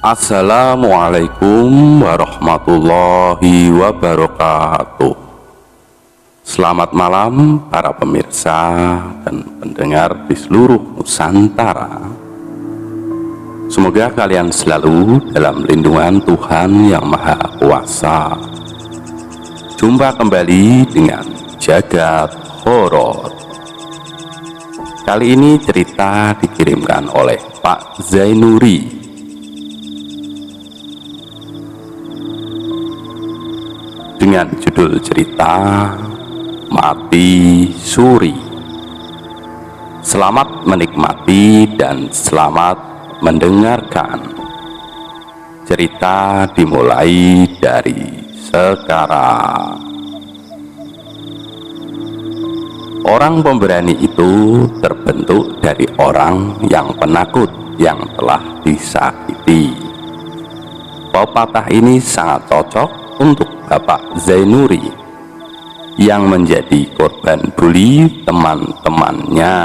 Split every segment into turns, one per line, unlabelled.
Assalamualaikum warahmatullahi wabarakatuh. Selamat malam para pemirsa dan pendengar di seluruh Nusantara. Semoga kalian selalu dalam lindungan Tuhan Yang Maha Kuasa. Jumpa kembali dengan Jagat Horor. Kali ini cerita dikirimkan oleh Pak Zainuri dengan judul cerita Mati Suri. Selamat menikmati dan selamat mendengarkan. Cerita dimulai dari sekarang. Orang pemberani itu terbentuk dari orang yang penakut yang telah disakiti. Pepatah ini sangat cocok untuk Bapak Zainuri yang menjadi korban bully teman-temannya.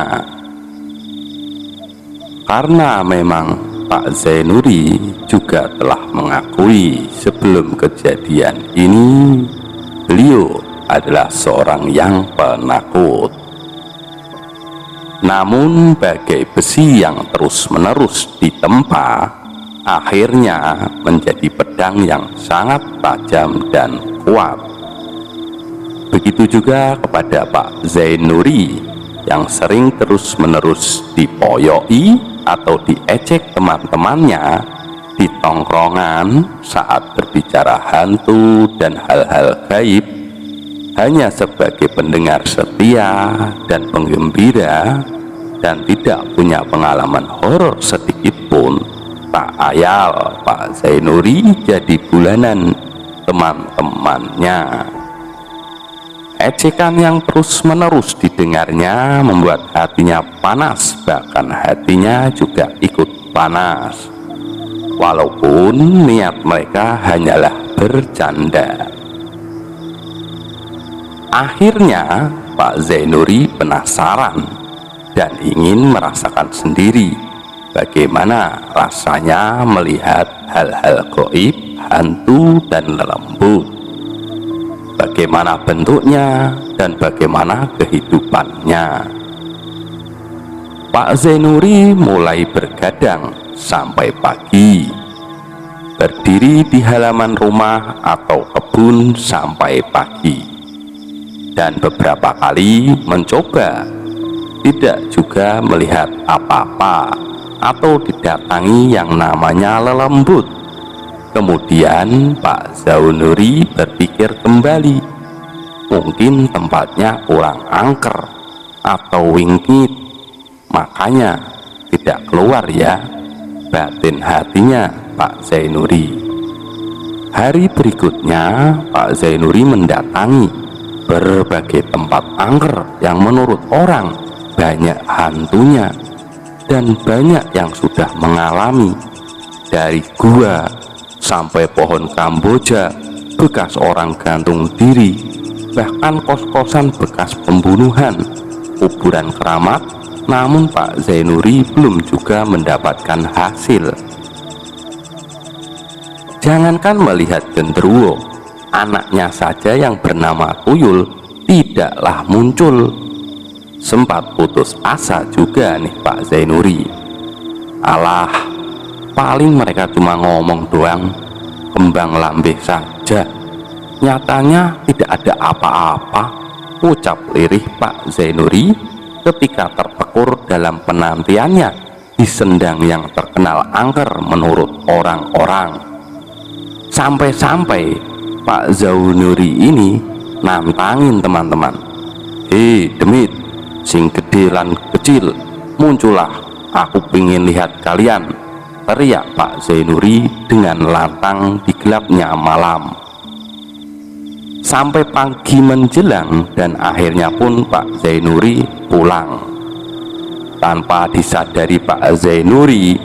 Karena memang Pak Zainuri juga telah mengakui sebelum kejadian ini beliau adalah seorang yang penakut. Namun bagai besi yang terus-menerus ditempa, akhirnya menjadi pedang yang sangat tajam dan kuat. Begitu juga kepada Pak Zainuri yang sering terus-menerus dipoyoi atau diejek teman-temannya di tongkrongan saat berbicara hantu dan hal-hal gaib, hanya sebagai pendengar setia dan penggembira dan tidak punya pengalaman horor sedikit pun. Tak ayal Pak Zainuri jadi bulanan teman-temannya. Ejekan yang terus-menerus didengarnya membuat hatinya panas, bahkan hatinya juga ikut panas. Walaupun niat mereka hanyalah bercanda. Akhirnya Pak Zainuri penasaran dan ingin merasakan sendiri bagaimana rasanya melihat hal-hal gaib, hantu, dan lembut. Bagaimana bentuknya dan bagaimana kehidupannya. Pak Zainuri mulai bergadang sampai pagi, berdiri di halaman rumah atau kebun sampai pagi, dan beberapa kali mencoba tidak juga melihat apa-apa atau didatangi yang namanya lelembut. Kemudian Pak Zainuri berpikir kembali, mungkin tempatnya kurang angker atau wingkit, makanya tidak keluar ya, batin hatinya Pak Zainuri. Hari berikutnya Pak Zainuri mendatangi berbagai tempat angker yang menurut orang banyak hantunya dan banyak yang sudah mengalami, dari gua sampai pohon kamboja bekas orang gantung diri, bahkan kos-kosan bekas pembunuhan, kuburan keramat. Namun Pak Zainuri belum juga mendapatkan hasil. Jangankan melihat genderuwo, anaknya saja yang bernama Tuyul tidaklah muncul. Sempat putus asa juga nih Pak Zainuri. Alah, paling mereka cuma ngomong doang, kembang lambeh saja. Nyatanya tidak ada apa-apa, ucap lirih Pak Zainuri ketika tertekur dalam penantiannya di sendang yang terkenal angker menurut orang-orang. Sampai-sampai Pak Zainuri ini nantangin teman-teman. Hei demit, sing gede lan kecil, muncullah, aku pingin lihat kalian, teriak Pak Zainuri dengan lantang di gelapnya malam. Sampai pagi menjelang dan akhirnya pun Pak Zainuri pulang. Tanpa disadari Pak Zainuri,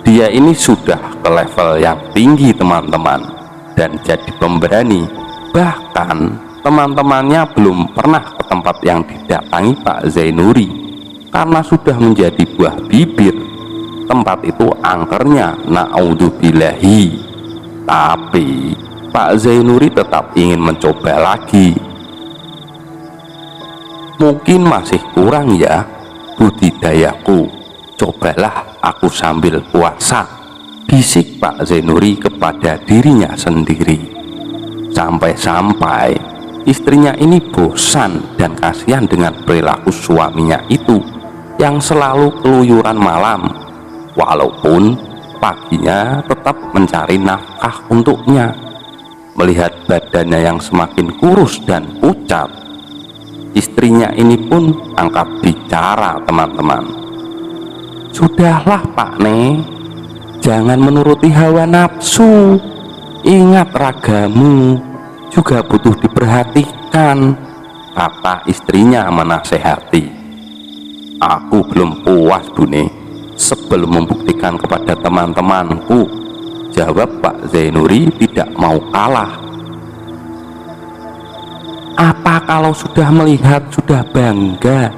dia ini sudah ke level yang tinggi teman-teman, dan jadi pemberani. Bahkan teman-temannya belum pernah ke tempat yang didatangi Pak Zainuri karena sudah menjadi buah bibir. tempat itu angkernya, naudzubillahi. Tapi Pak Zainuri tetap ingin mencoba lagi. Mungkin masih kurang ya budidayaku, cobalah aku sambil puasa, bisik Pak Zainuri kepada dirinya sendiri. Sampai-sampai istrinya ini bosan dan kasihan dengan perilaku suaminya itu yang selalu keluyuran malam, walaupun paginya tetap mencari nafkah untuknya. Melihat badannya yang semakin kurus dan pucat, istrinya ini pun angkat bicara, teman-teman. Sudahlah Pak Ne, jangan menuruti hawa nafsu. Ingat ragamu juga butuh diperhatikan, kata istrinya menasehati. Aku belum puas Bune sebelum membuktikan kepada teman-temanku, jawab Pak Zainuri tidak mau kalah. Apa kalau sudah melihat sudah bangga?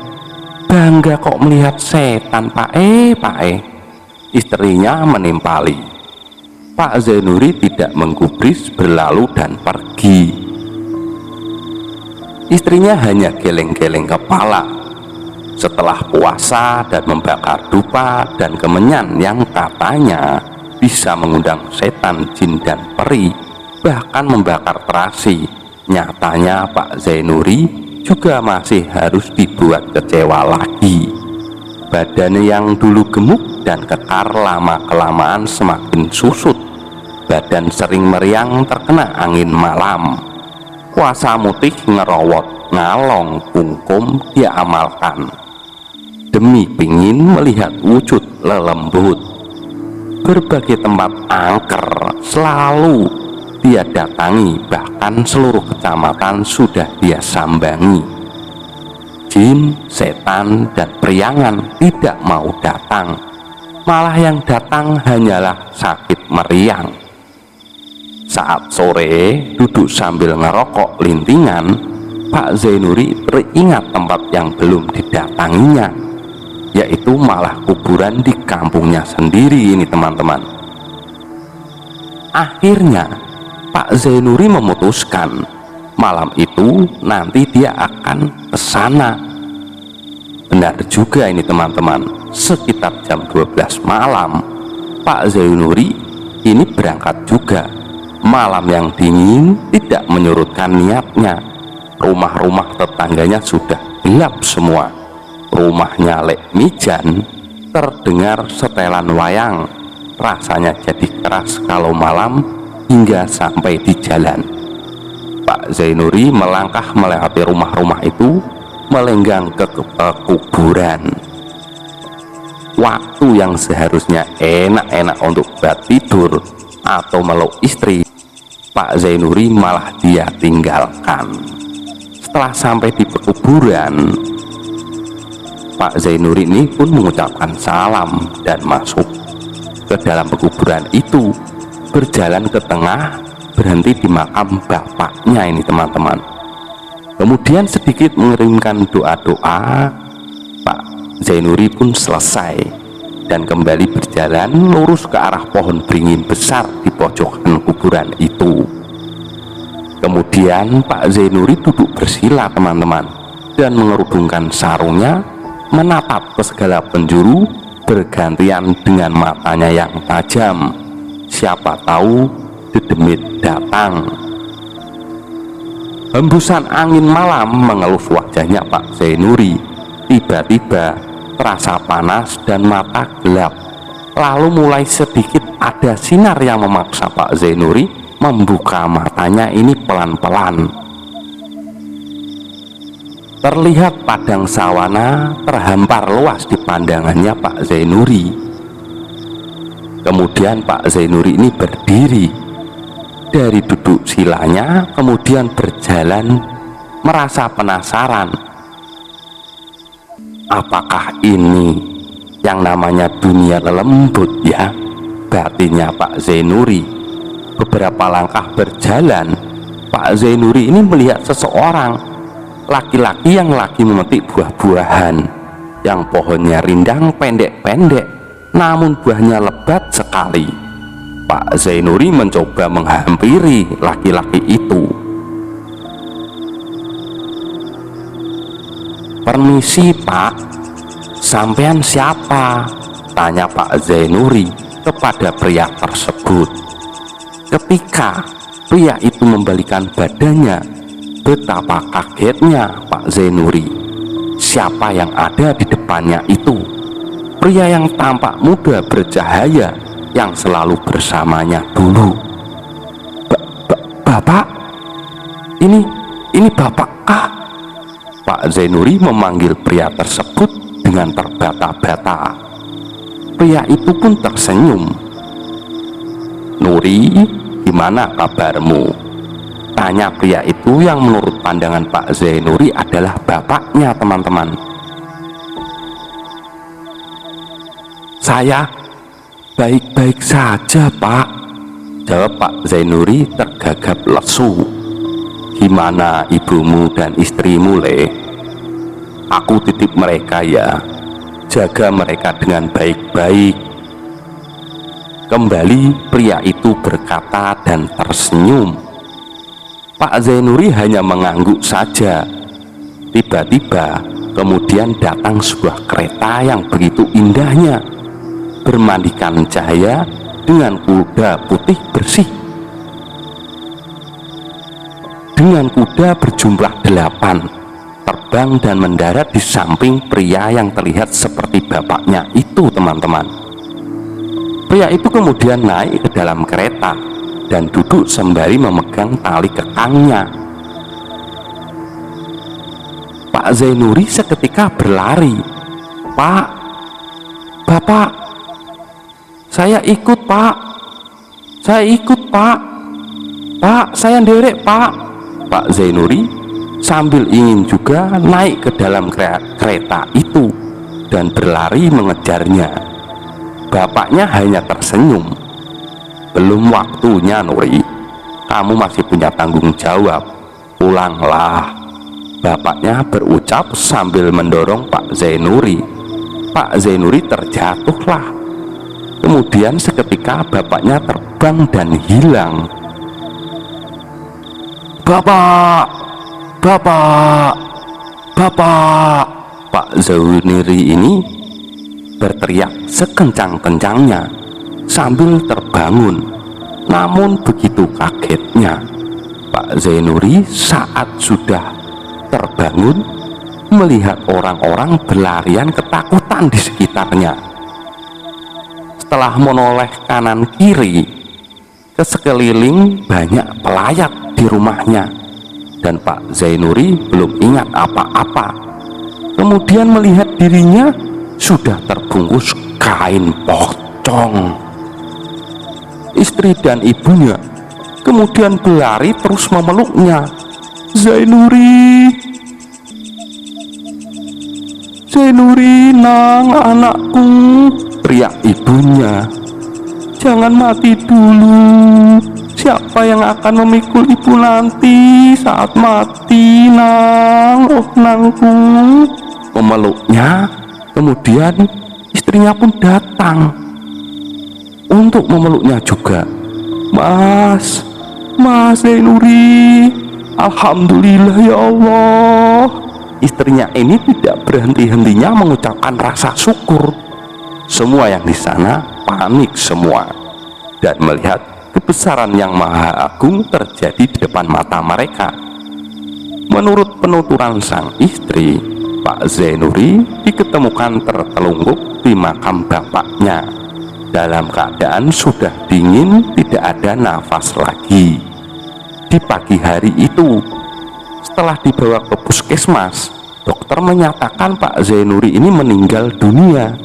Bangga kok melihat setan Pak Istrinya menimpali. Pak Zainuri tidak menggubris, berlalu dan pergi. Istrinya hanya geleng-geleng kepala. Setelah puasa dan membakar dupa dan kemenyan yang katanya bisa mengundang setan, jin dan peri, bahkan membakar terasi, nyatanya Pak Zainuri juga masih harus dibuat kecewa lagi. Badannya yang dulu gemuk dan kekar lama-kelamaan semakin susut. Badan sering meriang terkena angin malam. Puasa mutih ngerowot, ngalong, kungkum dia amalkan demi pingin melihat wujud lelembut. Berbagai tempat angker selalu dia datangi, bahkan seluruh kecamatan sudah dia sambangi. Jin, setan, dan periangan tidak mau datang, malah yang datang hanyalah sakit meriang. Saat sore duduk sambil ngerokok lintingan, Pak Zainuri teringat tempat yang belum didatanginya, yaitu malah kuburan di kampungnya sendiri ini, teman-teman. Akhirnya Pak Zainuri memutuskan malam itu nanti dia akan ke sana. Benar juga ini, teman-teman. Sekitar jam 12 malam Pak Zainuri ini berangkat juga. Malam yang dingin tidak menyurutkan niatnya. Rumah-rumah tetangganya sudah gelap semua. Rumahnya lek mijan, terdengar setelan wayang. Rasanya jadi keras kalau malam hingga sampai di jalan. Pak Zainuri melangkah melewati rumah-rumah itu, melenggang ke kuburan. Waktu yang seharusnya enak-enak untuk buat tidur atau meluk istri, Pak Zainuri malah dia tinggalkan. Setelah sampai di kuburan, Pak Zainuri ini pun mengucapkan salam dan masuk ke dalam kuburan itu, berjalan ke tengah, berhenti di makam bapaknya ini, teman-teman. Kemudian sedikit mengirimkan doa-doa. Pak Zainuri pun selesai dan kembali berjalan lurus ke arah pohon beringin besar di pojokan kuburan itu. Kemudian Pak Zainuri duduk bersila, teman-teman, dan mengerudungkan sarungnya, menatap ke segala penjuru bergantian dengan matanya yang tajam. Siapa tahu dedemit datang. Hembusan angin malam mengelus wajahnya Pak Zainuri. Tiba-tiba terasa panas dan mata gelap. Lalu mulai sedikit ada sinar yang memaksa Pak Zainuri membuka matanya ini pelan-pelan. Terlihat padang sawana terhampar luas di pandangannya Pak Zainuri. Kemudian Pak Zainuri ini berdiri dari duduk silanya, kemudian berjalan, merasa penasaran. Apakah ini yang namanya dunia lembut ya? Batinnya Pak Zainuri. Beberapa langkah berjalan, Pak Zainuri ini melihat seseorang laki-laki yang lagi memetik buah-buahan yang pohonnya rindang pendek-pendek. namun buahnya lebat sekali. Pak Zainuri mencoba menghampiri laki-laki itu. "Permisi Pak, sampean siapa?" tanya Pak Zainuri kepada pria tersebut. Ketika pria itu membalikan badannya, betapa kagetnya Pak Zainuri. Siapa yang ada di depannya itu? Pria yang tampak muda bercahaya yang selalu bersamanya dulu. Bapak? Ini Bapak kah?" Pak Zainuri memanggil pria tersebut dengan terbata-bata. Pria itu pun tersenyum. "Nuri, gimana kabarmu?" tanya pria itu yang menurut pandangan Pak Zainuri adalah bapaknya, teman-teman. "Saya baik-baik saja Pak," jawab Pak Zainuri tergagap lesu. "Gimana ibumu dan istrimu, Le? Aku titip mereka ya, jaga mereka dengan baik-baik." Kembali pria itu berkata dan tersenyum. Pak Zainuri hanya mengangguk saja. Tiba-tiba kemudian datang sebuah kereta yang begitu indahnya, bermandikan cahaya dengan kuda putih bersih. Dengan kuda berjumlah 8, terbang dan mendarat di samping pria yang terlihat seperti bapaknya itu, teman-teman. Pria itu kemudian naik ke dalam kereta dan duduk sembari memegang tali kekangnya. Pak Zainuri seketika berlari. "Pak, Bapak, saya ikut Pak, saya ikut Pak, Pak, saya nderek Pak." Pak Zainuri sambil ingin juga naik ke dalam kereta itu dan berlari mengejarnya. Bapaknya hanya tersenyum. "Belum waktunya, Nuri, kamu masih punya tanggung jawab, pulanglah," bapaknya berucap sambil mendorong Pak Zainuri. Pak Zainuri terjatuhlah. Kemudian seketika bapaknya terbang dan hilang. "Bapak, Bapak, Bapak!" Pak Zainuri ini berteriak sekencang-kencangnya sambil terbangun. Namun begitu kagetnya Pak Zainuri saat sudah terbangun melihat orang-orang berlarian ketakutan di sekitarnya. Setelah menoleh kanan kiri, ke sekeliling banyak pelayat di rumahnya, dan Pak Zainuri belum ingat apa-apa. Kemudian melihat dirinya sudah terbungkus kain pocong. Istri dan ibunya kemudian berlari terus memeluknya. "Zainuri, Zainuri, nang, anakku," teriak ibunya. "Jangan mati dulu. Siapa yang akan memikul ibu nanti saat mati, nang? Oh, nangku." Memeluknya. Kemudian istrinya pun datang untuk memeluknya juga. Mas Zainuri, alhamdulillah ya Allah." Istrinya ini tidak berhenti-hentinya mengucapkan rasa syukur. Semua yang di sana panik semua dan melihat kebesaran yang maha agung terjadi di depan mata mereka. Menurut penuturan sang istri, Pak Zainuri diketemukan tertelungkup di makam bapaknya dalam keadaan sudah dingin, tidak ada nafas lagi. Di pagi hari itu, setelah dibawa ke puskesmas, dokter menyatakan Pak Zainuri ini meninggal dunia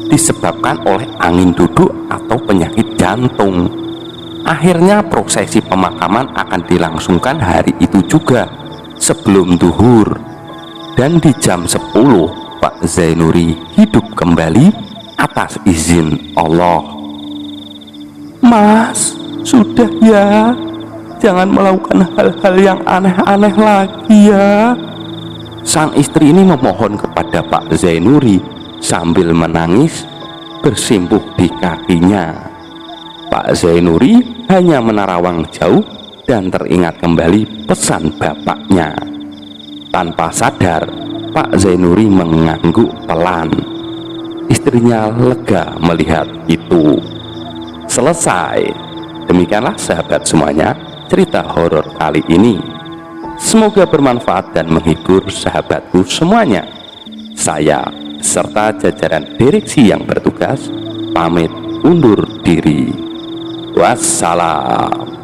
disebabkan oleh angin duduk atau penyakit jantung. Akhirnya prosesi pemakaman akan dilangsungkan hari itu juga sebelum duhur. Dan di jam 10 Pak Zainuri hidup kembali atas izin Allah. "Mas, sudah ya, jangan melakukan hal-hal yang aneh-aneh lagi ya." Sang istri ini memohon kepada Pak Zainuri sambil menangis bersimpuh di kakinya. Pak Zainuri hanya menerawang jauh dan teringat kembali pesan bapaknya. Tanpa sadar, Pak Zainuri mengangguk pelan. Istrinya lega melihat itu. Selesai. Demikianlah sahabat semuanya, cerita horor kali ini. Semoga bermanfaat dan menghibur sahabatku semuanya. Saya serta jajaran direksi yang bertugas pamit undur diri. Wassalam.